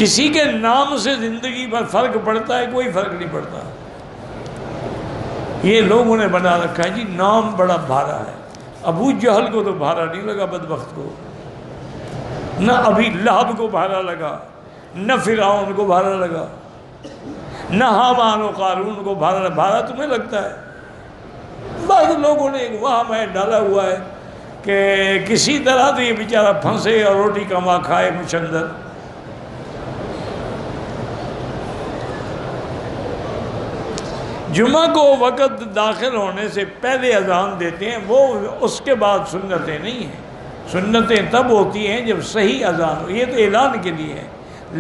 کسی کے نام سے زندگی پر فرق پڑتا ہے؟ کوئی فرق نہیں پڑتا۔ یہ لوگوں نے بنا رکھا ہے جی نام بڑا بھارا ہے۔ ابو جہل کو تو بھارا نہیں لگا بدبخت کو، نہ ابھی لہب کو بھارا لگا، نہ فرعون کو بھارا لگا، نہ حامان و قارون کو بھارا لگا۔ بھارا تمہیں لگتا ہے؟ بعض لوگوں نے ایک وہم ہے ڈالا ہوا ہے کہ کسی طرح تو یہ بیچارہ پھنسے اور روٹی کما کھائے کچھ اندر۔ جمعہ کو وقت داخل ہونے سے پہلے اذان دیتے ہیں، وہ اس کے بعد سنتیں نہیں ہیں۔ سنتیں تب ہوتی ہیں جب صحیح اذان ہو، یہ تو اعلان کے لیے ہے۔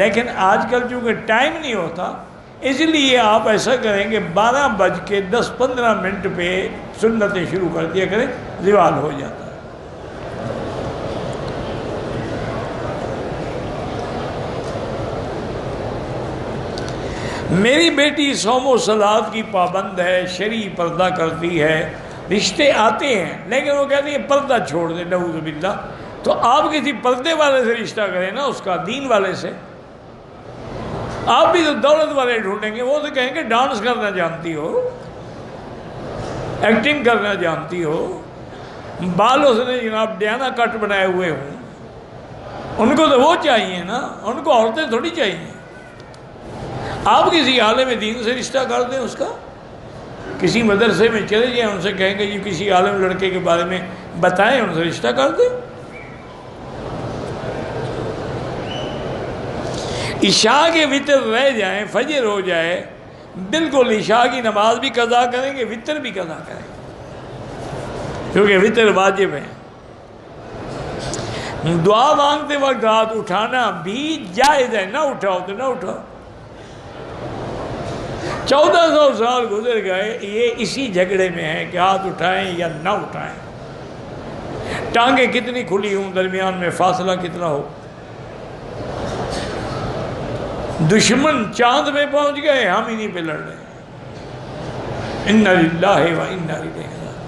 لیکن آج کل چونکہ ٹائم نہیں ہوتا، اس لیے آپ ایسا کریں کہ 12:10-15 پہ سنتیں شروع کر دیا کریں، زوال ہو جاتا ہے۔ میری بیٹی صوم و صلات کی پابند ہے، شرعی پردہ کرتی ہے، رشتے آتے ہیں لیکن وہ کہتی ہے پردہ چھوڑ دے، نعوذ باللہ۔ تو آپ کسی پردے والے سے رشتہ کریں نا، اس کا دین والے سے۔ آپ بھی تو دولت والے ڈھونڈیں گے، وہ تو کہیں گے ڈانس کرنا جانتی ہو، ایکٹنگ کرنا جانتی ہو، بال اس نے جناب ڈیانا کٹ بنائے ہوئے ہوں، ان کو تو وہ چاہیے نا، ان کو عورتیں تھوڑی چاہیے۔ آپ کسی عالم دین سے رشتہ کر دیں اس کا، کسی مدرسے میں چلے جائیں، ان سے کہیں گے جی کسی عالم لڑکے کے بارے میں بتائیں، ان سے رشتہ کر دیں۔ عشاء کے وتر رہ جائیں، فجر ہو جائے، بالکل عشاء کی نماز بھی قضا کریں گے، وتر بھی قضا کریں گے، کیونکہ وتر واجب ہے۔ دعا مانگتے وقت ہاتھ اٹھانا بھی جائز ہے، نہ اٹھاؤ تو نہ اٹھاؤ۔ 1400 سال گزر گئے، یہ اسی جھگڑے میں ہے کہ ہاتھ اٹھائیں یا نہ اٹھائیں، ٹانگیں کتنی کھلی ہوں، درمیان میں فاصلہ کتنا ہو۔ دشمن چاند میں پہنچ گئے، ہم ہی نہیں پہ لڑ رہے ہیں۔ انا للہ و انا الیہ راجعون۔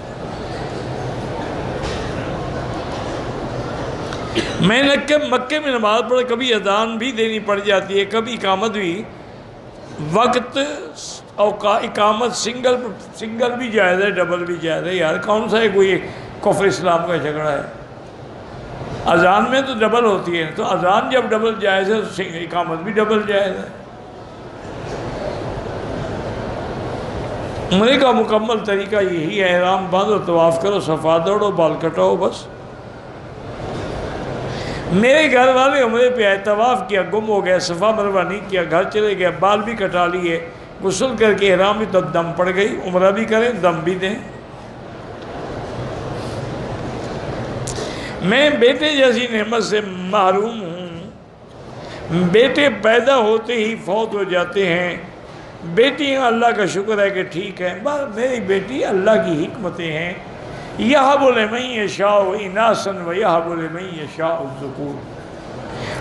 میں مکے میں نماز پڑھ، کبھی اذان بھی دینی پڑ جاتی ہے، کبھی اقامت بھی۔ وقت اور اقامت سنگل بھی جائز ہے، ڈبل بھی جائز ہے۔ یار کون سا ہے کوئی کفر اسلام کا جھگڑا ہے؟ اذان میں تو ڈبل ہوتی ہے، تو اذان جب ڈبل جائز ہے تو اقامت بھی ڈبل جائز ہے۔ عمرے کا مکمل طریقہ یہی ہے، احرام باندھو، طواف کرو، صفا دوڑو، بال کٹاؤ، بس۔ میرے گھر والے عمرے پہ آئے، طواف کیا، گم ہو گیا، صفا مروہ نہیں کیا، گھر چلے گئے، بال بھی کٹا لیے، غسل کر کے احرام بھی، تو دم پڑ گئی۔ عمرہ بھی کریں، دم بھی دیں۔ میں بیٹے جیسی نعمت سے محروم ہوں، بیٹے پیدا ہوتے ہی فوت ہو جاتے ہیں، بیٹیاں اللہ کا شکر ہے کہ ٹھیک ہے، بس میری بیٹی اللہ کی حکمتیں ہیں۔ یَهَبُ لِمَن یَشَاءُ إِنَاثًا وَيَهَبُ لِمَن یَشَاءُ الذُّکُورَ۔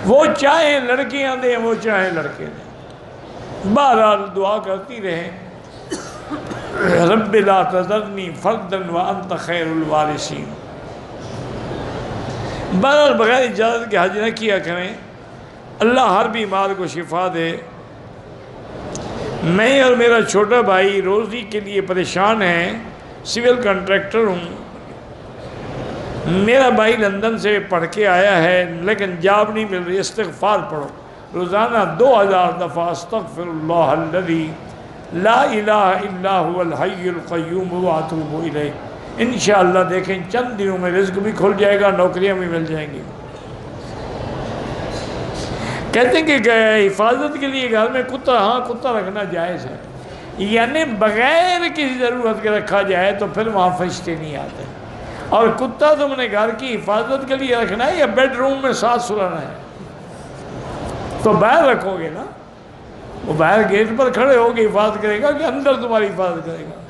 وہ چاہیں لڑکیاں دیں، وہ چاہیں لڑکے دیں، بہرحال دعا کرتی رہیں، رب لا تذرنی فردا وانت خیر الوارثین۔ بہرحال بغیر اجازت کے حج نہ کیا کریں، اللہ ہر بیمار کو شفا دے۔ میں اور میرا چھوٹا بھائی روزی کے لیے پریشان ہیں، سول کنٹریکٹر ہوں۔ میرا بھائی لندن سے پڑھ کے آیا ہے لیکن جاب نہیں مل رہی، استغفار پڑھو، روزانہ 2000 دفعہ استغفر اللہ الذی لا الہ الا هو الحی القیوم واتوب الیہ۔ انشاءاللہ دیکھیں چند دنوں میں رزق بھی کھل جائے گا، نوکریاں بھی مل جائیں گی۔ کہتے ہیں کہ حفاظت کے لیے گھر میں کتا، ہاں کتا رکھنا جائز ہے، یعنی بغیر کسی ضرورت کے رکھا جائے تو پھر وہاں فرشتے نہیں آتے۔ اور کتا تم نے گھر کی حفاظت کے لیے رکھنا ہے یا بیڈ روم میں ساتھ سلانا ہے؟ تو باہر رکھو گے نا، وہ باہر گیٹ پر کھڑے ہو کے حفاظت کرے گا کہ اندر تمہاری حفاظت کرے گا؟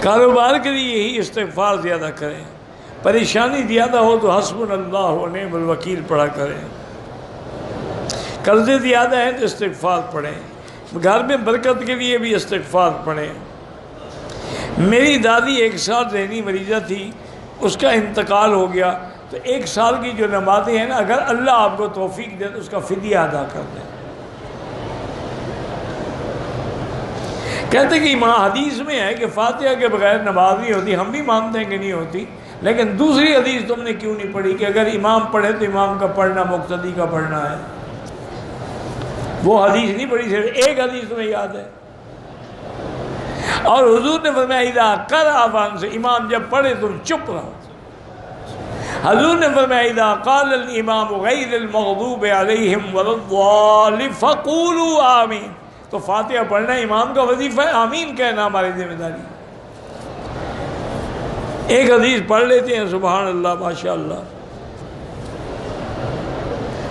کاروبار کے لیے یہی استغفار زیادہ کریں، پریشانی زیادہ ہو تو حسبنا اللہ و نعم الوکیل پڑھا کریں، قرضے زیادہ ہیں تو استغفار پڑھیں، گھر میں برکت کے لیے بھی استغفار پڑھیں۔ میری دادی 1 سال ذہنی مریضہ تھی، اس کا انتقال ہو گیا، تو 1 سال کی جو نمازیں ہیں نا، اگر اللہ آپ کو توفیق دے تو اس کا فدیہ ادا کر دیں۔ کہتے کہ امام حدیث میں ہے کہ فاتحہ کے بغیر نماز نہیں ہوتی، ہم بھی مانتے ہیں کہ نہیں ہوتی، لیکن دوسری حدیث تم نے کیوں نہیں پڑھی کہ اگر امام پڑھے تو امام کا پڑھنا مقتدی کا پڑھنا ہے؟ وہ حدیث نہیں پڑھی، صرف ایک حدیث تمہیں یاد ہے۔ اور حضور نے فرمایا اذا قرأ فانصت، سے امام جب پڑھے تم چپ رہو۔ حضور نے فرمایا اذا قال الامام غیر المغضوب علیہم ولا الضالین فقولوا آمین، تو فاتحہ پڑھنا امام کا وظیفہ ہے، آمین کہنا ہماری ذمہ داری۔ ایک حدیث پڑھ لیتے ہیں، سبحان اللہ ماشاء اللہ،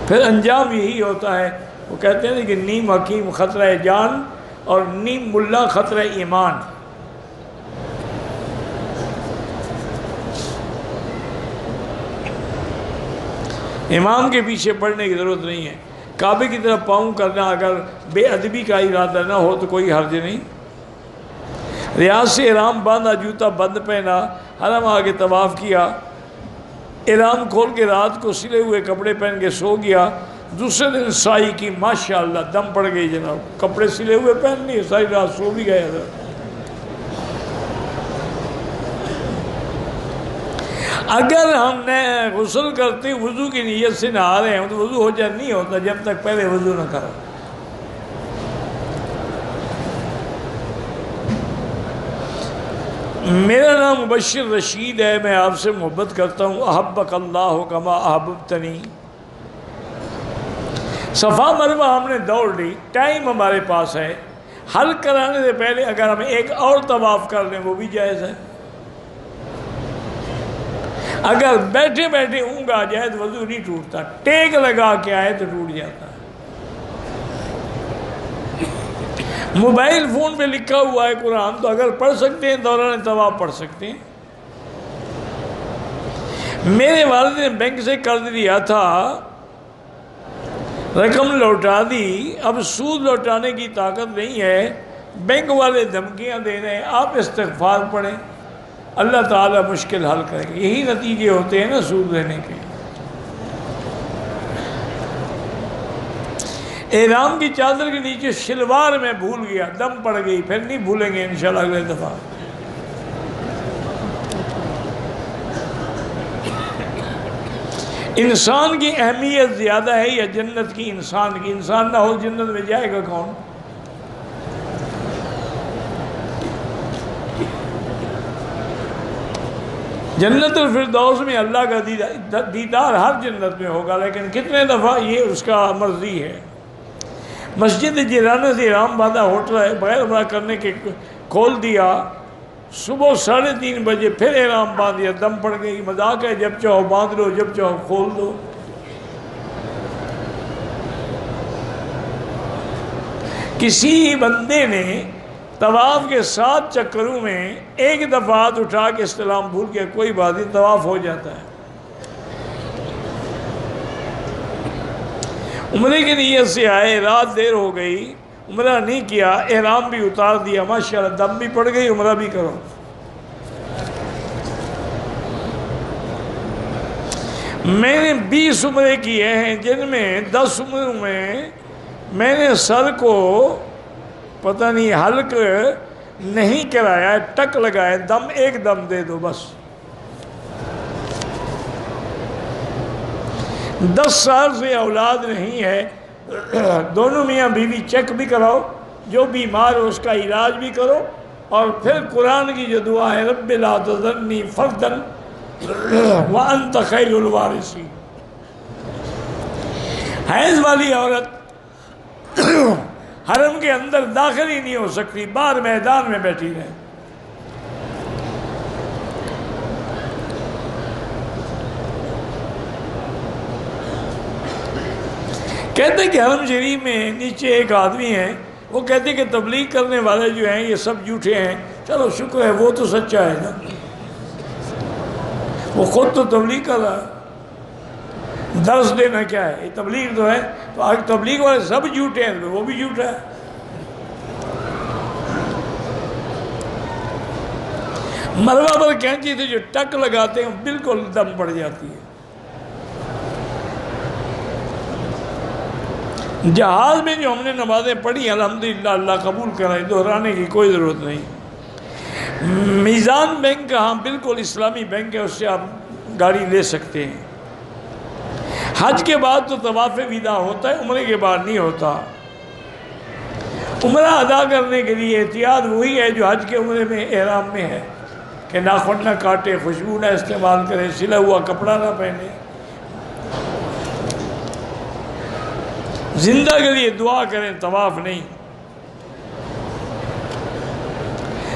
پھر انجام یہی ہوتا ہے۔ وہ کہتے ہیں کہ نیم حکیم خطرہ جان اور نیم ملا خطرہ ایمان۔ امام کے پیچھے پڑھنے کی ضرورت نہیں ہے۔ کعبے کی طرف پاؤں کرنا اگر بے ادبی کا ارادہ نہ ہو تو کوئی حرج نہیں۔ ریاض سے احرام باندھا، جوتا بند پہنا، حرم آگے طواف کیا، احرام کھول کے رات کو سلے ہوئے کپڑے پہن کے سو گیا، دوسرے دن سائی کی، ماشاءاللہ دم پڑ گئی جناب، کپڑے سلے ہوئے پہن لیے، ساری رات سو بھی گئے حضرت۔ اگر ہم نے غسل کرتے وضو کی نیت سے نہا رہے ہیں تو وضو ہو جائے، نہیں ہوتا جب تک پہلے وضو نہ کرو۔ میرا نام مبشر رشید ہے، میں آپ سے محبت کرتا ہوں، احبک اللہ کما احببتنی۔ صفا مروہ ہم نے دوڑ لی، ٹائم ہمارے پاس ہے، حل کرانے سے پہلے اگر ہم ایک اور طواف کر لیں وہ بھی جائز ہے۔ اگر بیٹھے بیٹھے اونگ آ جائے تو وضو نہیں ٹوٹتا، ٹیک لگا کے آئے تو ٹوٹ جاتا ہے۔ موبائل فون پہ لکھا ہوا ہے قرآن، تو اگر پڑھ سکتے ہیں دوران طواف پڑھ سکتے ہیں۔ میرے والد نے بینک سے قرض لیا تھا، رقم لوٹا دی، اب سود لوٹانے کی طاقت نہیں ہے، بینک والے دھمکیاں دے رہے ہیں، آپ استغفار پڑھیں، اللہ تعالیٰ مشکل حل کرے گا۔ یہی نتیجے ہوتے ہیں نا سود لینے کے۔ احرام کی چادر کے نیچے شلوار میں بھول گیا، دم پڑ گئی، پھر نہیں بھولیں گے انشاءاللہ اگلے دفعہ۔ انسان کی اہمیت زیادہ ہے یا جنت کی انسان کی؟ انسان نہ ہو جنت میں جائے گا کون؟ جنت الفردوس میں اللہ کا دیدار ہر جنت میں ہوگا، لیکن کتنے دفعہ یہ اس کا مرضی ہے۔ مسجد جیرانہ سے احرام باندھا، ہوٹل ہے، بغیر عمرہ کرنے کے کھول دیا، صبح 3:30 بجے پھر احرام باندھ دیا، دم پڑ گئی، مذاق ہے، جب چاہو باندھ لو، جب چاہو کھول دو۔ کسی بندے نے طواف کے 7 چکروں میں ایک دفعہ ہاتھ اٹھا کے استلام بھول گیا، کوئی بات نہیں، طواف ہو جاتا ہے۔ عمرے کی نیت سے آئے، رات دیر ہو گئی، عمرہ نہیں کیا، احرام بھی اتار دیا، ماشاءاللہ دم بھی پڑ گئی، عمرہ بھی کرو۔ میں نے 20 عمرے کیے ہیں، جن میں 10 عمروں میں نے سر کو پتہ نہیں حلق نہیں کرایا، ٹک لگایا، دم ایک دم دے دو بس۔ 10 سال سے اولاد نہیں ہے، دونوں میاں بیوی چیک بھی کراؤ، جو بیمار ہو اس کا علاج بھی کرو، اور پھر قرآن کی جو دعا ہے رب لا تذرنی فردا وانت خیر الوارثین۔ حیض والی عورت حرم کے اندر داخل ہی نہیں ہو سکتی، باہر میدان میں بیٹھی رہے۔ کہتے ہیں کہ حرم شریف میں نیچے ایک آدمی ہے، وہ کہتے ہیں کہ تبلیغ کرنے والے جو ہیں یہ سب جھوٹے ہیں۔ چلو شکر ہے، وہ تو سچا ہے نا، وہ خود تو تبلیغ کر رہا ہے، درس دینا کیا ہے، یہ تبلیغ تو ہے، تو آج تبلیغ والے سب جھوٹے ہیں تو وہ بھی جھوٹا ہے۔ مروہ پر کینچی سے جو ٹک لگاتے ہیں بالکل دم پڑ جاتی ہے. جہاز میں جو ہم نے نمازیں پڑھی الحمدللہ اللہ قبول کرائے، دہرانے کی کوئی ضرورت نہیں. میزان بینک کا ہاں بالکل اسلامی بینک ہے، اس سے آپ گاڑی لے سکتے ہیں. حج کے بعد تو طواف وداع ہوتا ہے، عمرے کے بعد نہیں ہوتا. عمرہ ادا کرنے کے لیے احتیاط وہی ہے جو حج کے عمرے میں احرام میں ہے کہ ناخن نہ کاٹے، خوشبو نہ استعمال کرے، سلا ہوا کپڑا نہ پہنے. زندہ کے لیے دعا کریں، طواف نہیں.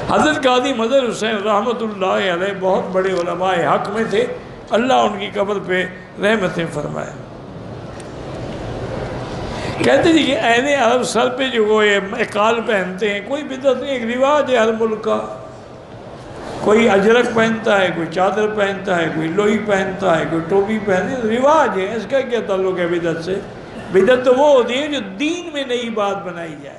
حضرت قاضی مظہر حسین رحمۃ اللہ علیہ بہت بڑے علماء حق میں تھے، اللہ ان کی قبر پہ رحمتیں فرمائے. کہتے تھے کہ اہل عرب سر پہ جو وہ اقال پہنتے ہیں کوئی بدعت نہیں، ایک رواج ہے ہر ملک کا. کوئی اجرک پہنتا ہے، کوئی چادر پہنتا ہے، کوئی لوئی پہنتا ہے، کوئی ٹوپی پہنتا ہے، رواج ہے. اس کا کیا تعلق ہے بدعت سے؟ بدعت تو وہ ہوتی ہے جو دین میں نئی بات بنائی جائے.